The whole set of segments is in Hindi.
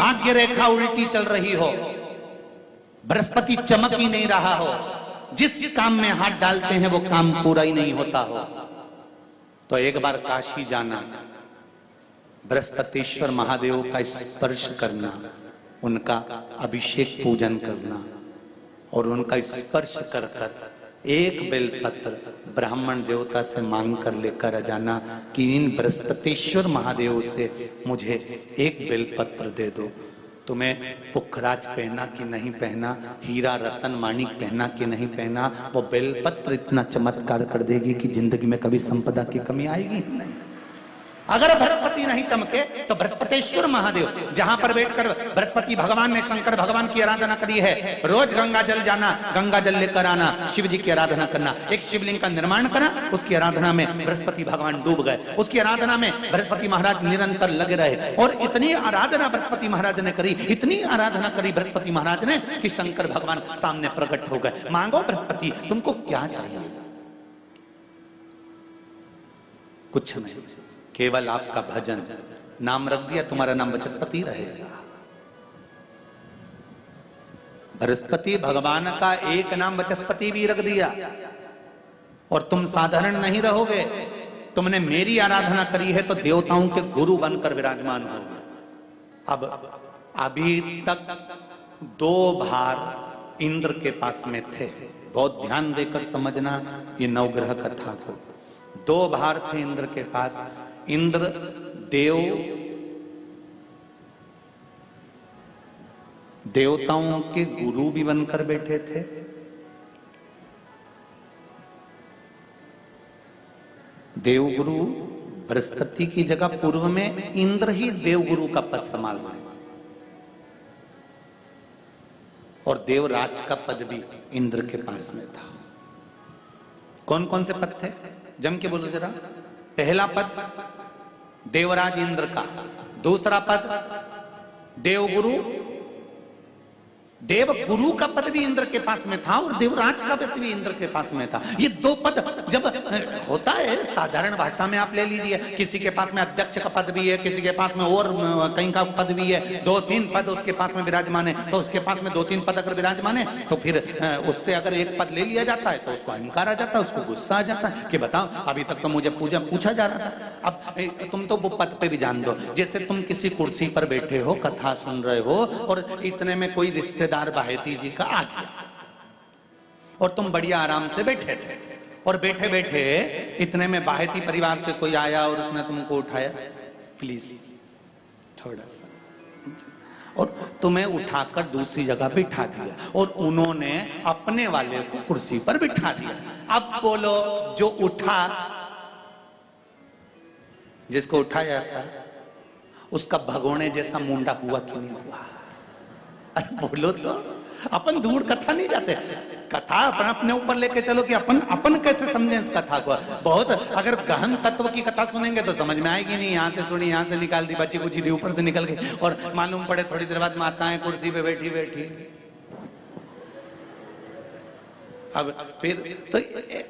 भाग्य रेखा उल्टी चल रही हो, बृहस्पति चमक ही नहीं रहा हो, जिस काम में हाथ डालते हैं वो काम पूरा ही नहीं होता हो, तो एक बार काशी जाना, बृहस्पतिश्वर महादेव का स्पर्श करना, उनका अभिषेक पूजन करना और उनका स्पर्श कर कर एक बेलपत्र ब्राह्मण देवता से मांग कर लेकर आ जाना कि इन बृहस्पतिश्वर महादेव से मुझे एक बेलपत्र दे दो। तुम्हें पुखराज पहना कि नहीं पहना, हीरा रतन माणिक पहना कि नहीं पहना, वो बेलपत्र इतना चमत्कार कर देगी कि जिंदगी में कभी संपदा की कमी आएगी ही नहीं। अगर बृहस्पति नहीं चमके तो बृहस्पतिश्वर महादेव, जहां पर बैठकर बृहस्पति भगवान ने शंकर भगवान की आराधना करी है, रोज गंगा जल जाना, गंगा जल लेकर आना, शिव जी की आराधना करना, एक शिवलिंग का निर्माण करा, उसकी आराधना में बृहस्पति भगवान डूब गए, उसकी आराधना में बृहस्पति महाराज निरंतर लगे रहे और इतनी आराधना बृहस्पति महाराज ने करी, इतनी आराधना करी बृहस्पति महाराज ने कि शंकर भगवान सामने प्रकट हो गए। मांगो बृहस्पति, तुमको क्या चाहिए? कुछ नहीं, केवल आपका भजन। नाम रख दिया, तुम्हारा नाम बृहस्पति रहेगा। बृहस्पति भगवान का एक नाम बृहस्पति भी रख दिया और तुम साधारण नहीं रहोगे, तुमने मेरी आराधना करी है तो देवताओं के गुरु बनकर विराजमान होगे। अब अभी तक 2 भार इंद्र के पास में थे, बहुत ध्यान देकर समझना ये नवग्रह कथा को। 2 भार थे इंद्र के पास। इंद्र देवताओं के गुरु भी बनकर बैठे थे, देवगुरु बृहस्पति की जगह पूर्व में इंद्र ही देवगुरु का पद संभाल रहे और देवराज का पद भी इंद्र के पास में था। कौन कौन से पद थे? जम के बोलो जरा। पहला पद देवराज इंद्र का, दूसरा पद देवगुरु, देवगुरु का पद भी इंद्र के पास में था और देवराज का पद भी इंद्र के पास में था। ये 2 पद जब होता है साधारण भाषा में आप ले लीजिए, किसी के पास में अध्यक्ष का पद भी है, किसी के पास में और कहीं का पद भी है, 2-3 पद उसके पास में विराजमान है, तो उसके पास में 2-3 पद अगर विराजमान है तो फिर उससे अगर एक पद ले लिया जाता है तो उसको अहंकार आ जाता है, उसको गुस्सा आ जाता है कि बताओ अभी तक तो मुझे पूछा जा रहा था, अब तुम तो वो पद पे भी जान दो। जैसे तुम किसी कुर्सी पर बैठे हो, कथा सुन रहे हो और इतने में कोई रिश्तेदार बाहेती जी का आ गया और तुम बढ़िया आराम से बैठे थे और बैठे बैठे इतने में बाहेती परिवार से कोई आया और उसने तुमको उठाया, प्लीज थोड़ा सा, और तुम्हें उठाकर दूसरी जगह बिठा दिया और उन्होंने अपने वाले को कुर्सी पर बिठा दिया। अब बोलो, जो उठा, जिसको उठाया था उसका भगोने जैसा मुंडा हुआ कि नहीं हुआ? अरे बोलो तो, अपन दूर कथा नहीं जाते, कथा अपन अपने ऊपर लेके चलो कि अपन कैसे समझें इस कथा को। बहुत अगर गहन तत्व की कथा सुनेंगे तो समझ में आएगी नहीं। यहाँ से सुनी, यहाँ से निकाल दी, बच्ची कुछ दी, ऊपर से निकल गई और मालूम पड़े थोड़ी देर बाद माताएं कुर्सी पे बैठी बैठी। अब फिर तो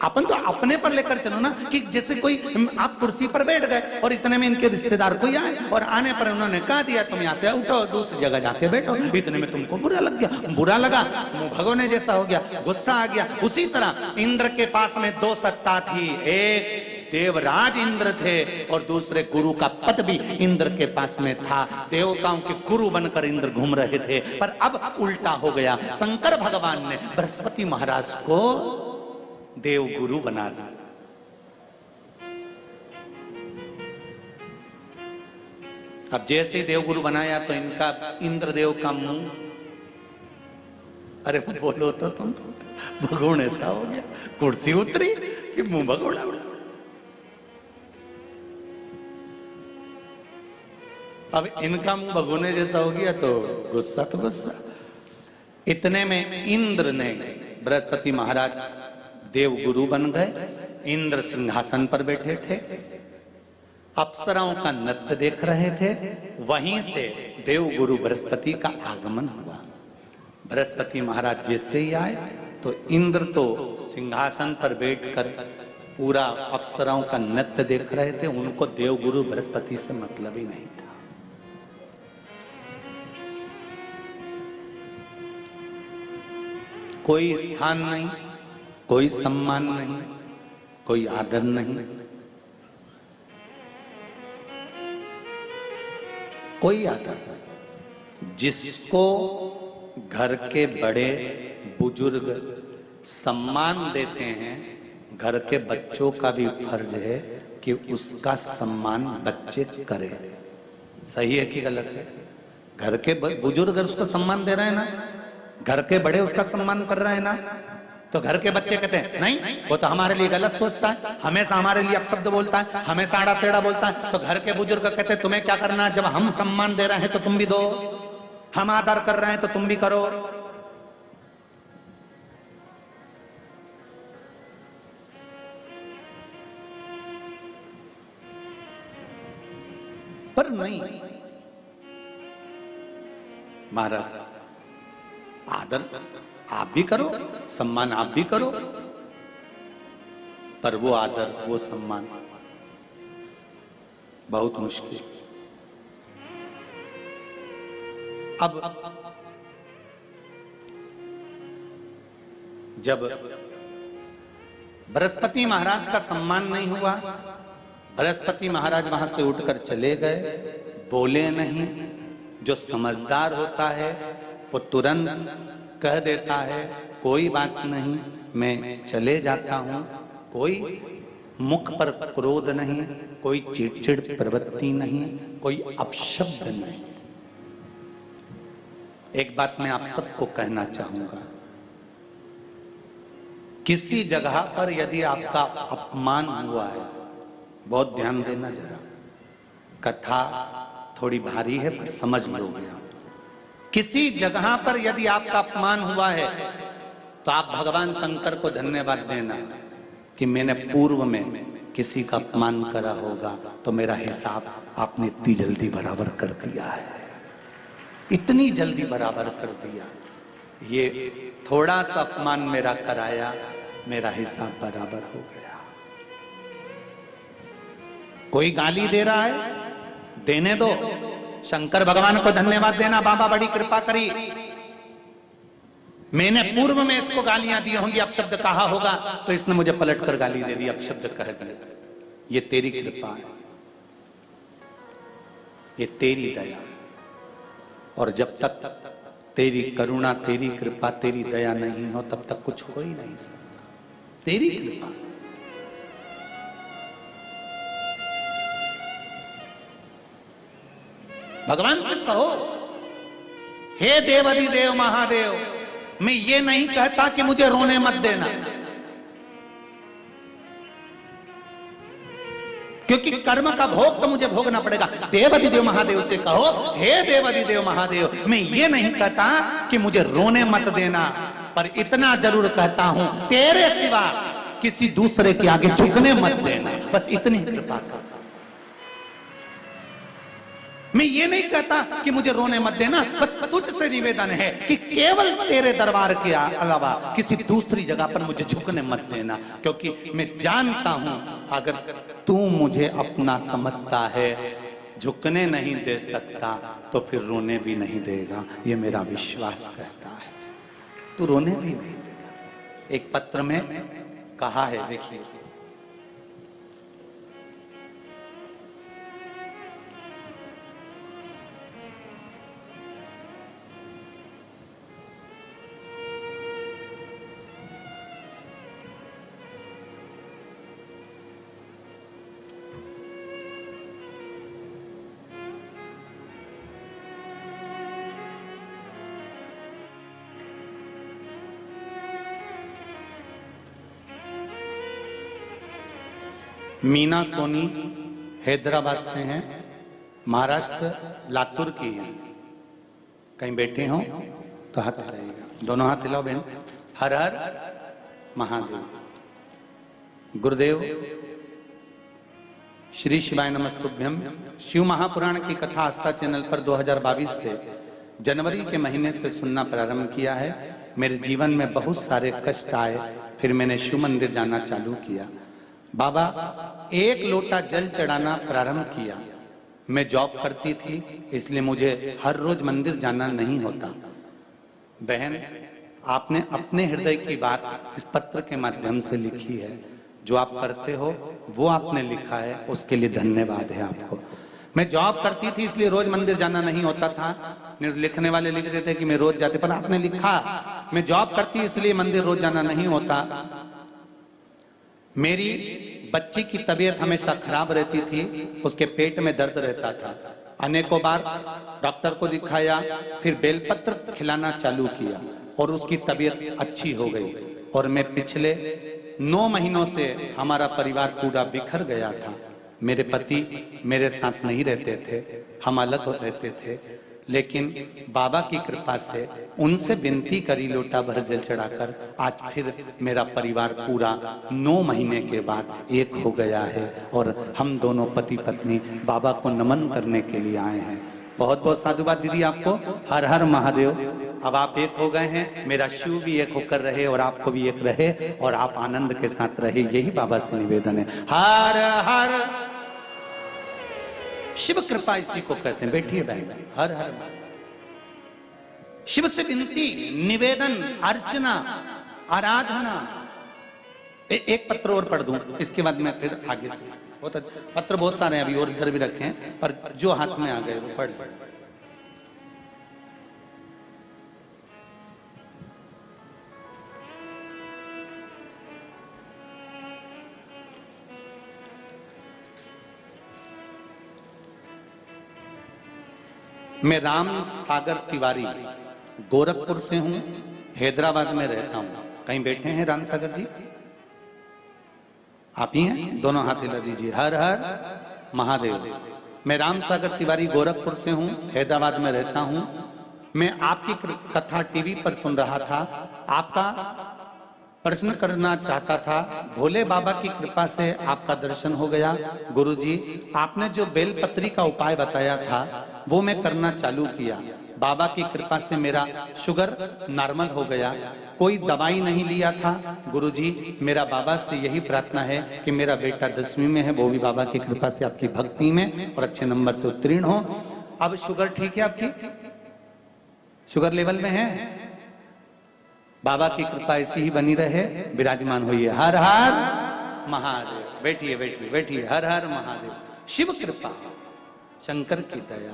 अपन तो अपने पर लेकर चलो ना कि जैसे कोई, आप कुर्सी पर बैठ गए और इतने में इनके रिश्तेदार कोई आए और आने पर उन्होंने कहा दिया तुम यहाँ से उठो, दूसरी जगह जाके बैठो, इतने में तुमको बुरा लग गया, बुरा लगा, मुंह भगोने जैसा हो गया, गुस्सा आ गया। उसी तरह इंद्र के पास में 2 सत्ता थी, एक देवराज इंद्र थे और दूसरे गुरु का पद भी इंद्र के पास में था। देवताओं के गुरु बनकर इंद्र घूम रहे थे, पर अब उल्टा हो गया। शंकर भगवान ने बृहस्पति महाराज को देवगुरु बना दिया। अब जैसे देवगुरु बनाया तो इनका इंद्रदेव का मुंह, अरे बोलो तो तुम, भगोन ऐसा हो गया, कुर्सी उतरी कि मुंह भगोड़ा उड़ा। अब इनका मुंह भगोने जैसा हो गया तो गुस्सा तो गुस्सा। इतने में इंद्र ने, बृहस्पति महाराज देवगुरु बन गए, इंद्र सिंहासन पर बैठे थे, अप्सराओं का नृत्य देख रहे थे। वहीं से देवगुरु बृहस्पति का आगमन हुआ। बृहस्पति महाराज जैसे ही आए तो इंद्र तो सिंहासन पर बैठकर पूरा अप्सराओं का नृत्य देख रहे थे, उनको देवगुरु बृहस्पति से मतलब ही नहीं था। कोई स्थान नहीं, कोई सम्मान नहीं, कोई आदर नहीं, कोई आदर नहीं। जिसको घर के बड़े बुजुर्ग सम्मान देते हैं, घर के बच्चों का भी फर्ज है कि उसका सम्मान बच्चे करें। सही है कि गलत है? घर के बुजुर्ग उसको सम्मान दे रहे हैं ना, घर के बड़े उसका सम्मान कर रहे हैं ना, तो घर के बच्चे कहते हैं नहीं, वो तो हमारे लिए गलत सोचता है, हमेशा हमारे लिए अपशब्द बोलता है, हमेशा आड़ा टेढ़ा बोलता है। तो घर के बुजुर्ग कहते हैं तुम्हें क्या करना है, जब हम सम्मान दे रहे हैं तो तुम भी दो, हम आदर कर रहे हैं तो तुम भी करो। पर नहीं महाराज, आदर आप भी करो, सम्मान आप भी करो, पर वो आदर वो सम्मान बहुत मुश्किल। अब जब बृहस्पति महाराज का सम्मान नहीं हुआ, बृहस्पति महाराज वहां से उठकर चले गए, बोले नहीं। जो समझदार होता है वो तुरंत कह देता है कोई बात नहीं, मैं चले जाता हूं। कोई मुख पर क्रोध नहीं, कोई चिड़चिड़ प्रवृत्ति नहीं, कोई अपशब्द नहीं। एक बात मैं आप सबको कहना चाहूंगा, किसी जगह पर यदि आपका अपमान हुआ है, बहुत ध्यान देना जरा, कथा थोड़ी भारी है पर समझ लोगे आप। किसी जगह पर यदि आपका अपमान हुआ है तो आप भगवान शंकर को धन्यवाद देना कि मैंने पूर्व में किसी का अपमान करा होगा तो मेरा हिसाब आपने इतनी जल्दी बराबर कर दिया है, इतनी जल्दी बराबर कर दिया। ये थोड़ा सा अपमान मेरा कराया, मेरा हिसाब बराबर हो गया। कोई गाली दे रहा है, देने दो, शंकर भगवान को धन्यवाद देना, बाबा बड़ी कृपा करी, मैंने पूर्व में इसको गालियां दी होंगी, अपशब्द कहा होगा तो इसने मुझे पलटकर गाली दे दी, अपशब्द कह दिया। ये तेरी कृपा है, ये तेरी दया। और जब तक तेरी करुणा, तेरी कृपा, तेरी दया नहीं हो तब तक कुछ हो ही नहीं सकता। तेरी कृपा, भगवान से कहो हे देवाधिदेव महादेव, मैं ये नहीं कहता कि मुझे रोने मत देना, क्योंकि कर्म का भोग तो मुझे भोगना पड़ेगा। देवाधिदेव महादेव से कहो हे देवाधिदेव महादेव, मैं ये नहीं कहता कि मुझे रोने मत देना, पर इतना जरूर कहता हूं तेरे सिवा किसी दूसरे के आगे झुकने मत देना, बस इतनी कृपा कर। मैं ये नहीं कहता कि मुझे रोने मत देना, बस तुझसे निवेदन है कि केवल तेरे दरबार के अलावा किसी दूसरी जगह पर मुझे झुकने मत देना, क्योंकि मैं जानता हूं अगर तू मुझे अपना समझता है, झुकने नहीं दे सकता तो फिर रोने भी नहीं देगा, ये मेरा विश्वास कहता है। तू रोने भी नहीं देगा। एक पत्र में कहा है, देखिए, मीना सोनी हैदराबाद से हैं, महाराष्ट्र लातूर की हैं। कहीं बैठे हो तो हाथ हिलाइएगा, दोनों हाथ हिलाओ बहन। हर हर महादेव। गुरुदेव श्री शिवाय नमस्तुभ्यम। शिव महापुराण की कथा आस्था चैनल पर 2022 से जनवरी के महीने से सुनना प्रारंभ किया है। मेरे जीवन में बहुत सारे कष्ट आए, फिर मैंने शिव मंदिर जाना चालू किया। बाबा एक लोटा जल चढ़ाना प्रारंभ किया। मैं जॉब करती थी, इसलिए मुझे हर रोज मंदिर जाना नहीं होता। बहन आपने अपने हृदय की बात इस पत्र के माध्यम से लिखी है। जो आप करते हो वो आपने लिखा है, उसके लिए धन्यवाद है आपको। मैं जॉब करती थी इसलिए रोज मंदिर जाना नहीं होता था। लिखने वाले लिख रहे थे कि मैं रोज जाते, पर आपने लिखा मैं जॉब करती इसलिए मंदिर रोज जाना नहीं होता। मेरी बच्ची की तबीयत हमेशा खराब रहती थी, उसके पेट में दर्द रहता था। अनेकों बार डॉक्टर को दिखाया, फिर बेलपत्र खिलाना चालू किया और उसकी तबीयत अच्छी हो गई। और मैं पिछले 9 महीनों से हमारा परिवार पूरा बिखर गया था। मेरे पति मेरे साथ नहीं रहते थे, हम अलग रहते थे, लेकिन बाबा की कृपा से उनसे विनती करी लोटा भर जल चढ़ाकर, आज फिर मेरा परिवार पूरा 9 महीने के बाद एक हो गया है और हम दोनों पति पत्नी बाबा को नमन करने के लिए आए हैं। बहुत बहुत साधुवाद दीदी आपको। हर हर महादेव। अब आप एक हो गए हैं, मेरा शिव भी एक होकर रहे और आपको भी एक रहे और आप आनंद के साथ रहे, यही बाबा से निवेदन है। हर हर शिव कृपा इसी को कहते हैं। बैठिए बहन। हर हर शिव से विनती, निवेदन, अर्चना, आराधना। एक पत्र और पढ़ दूं, इसके बाद मैं फिर आगे चलूं। पत्र बहुत सारे हैं अभी और इधर भी रखे हैं, पर जो हाथ में आ गए वो पढ़। मैं राम सागर तिवारी गोरखपुर से हूं, हैदराबाद में रहता हूं। कहीं बैठे हैं राम सागर जी? आप ही हैं? दोनों हाथ हिला दीजिए। हर हर महादेव। मैं राम सागर तिवारी गोरखपुर से हूं, हैदराबाद में रहता हूं। मैं आपकी कथा टीवी पर सुन रहा था, आपका प्रश्न करना चाहता था। भोले बाबा की कृपा से आपका दर्शन हो गया। गुरुजी, आपने जो बेलपत्री का उपाय बताया था वो मैं करना चालू किया। बाबा की कृपा से मेरा शुगर नॉर्मल हो गया। कोई दवाई नहीं लिया था। गुरुजी, मेरा बाबा से यही प्रार्थना है कि मेरा बेटा 10वीं में है, वो भी बाबा की कृपा से आपकी भक्ति में और अच्छे नंबर से उत्तीर्ण हो। अब शुगर ठीक है आपकी? शुगर लेवल में है? बाबा की कृपा ऐसी ही बनी रहे, विराजमान होइए। हर हर महादेव। बैठिए बैठिए बैठिए। हर हर महादेव। शिव कृपा, शंकर की दया।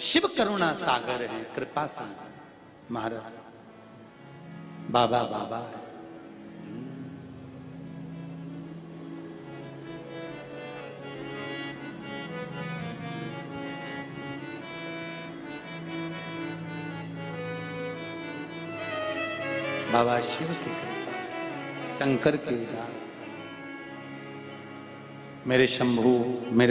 शिव करुणा सागर है, कृपा सागर। महाराज बाबा बाबा है। बाबा शिव की कृपा है, शंकर के दान। मेरे शंभू, मेरे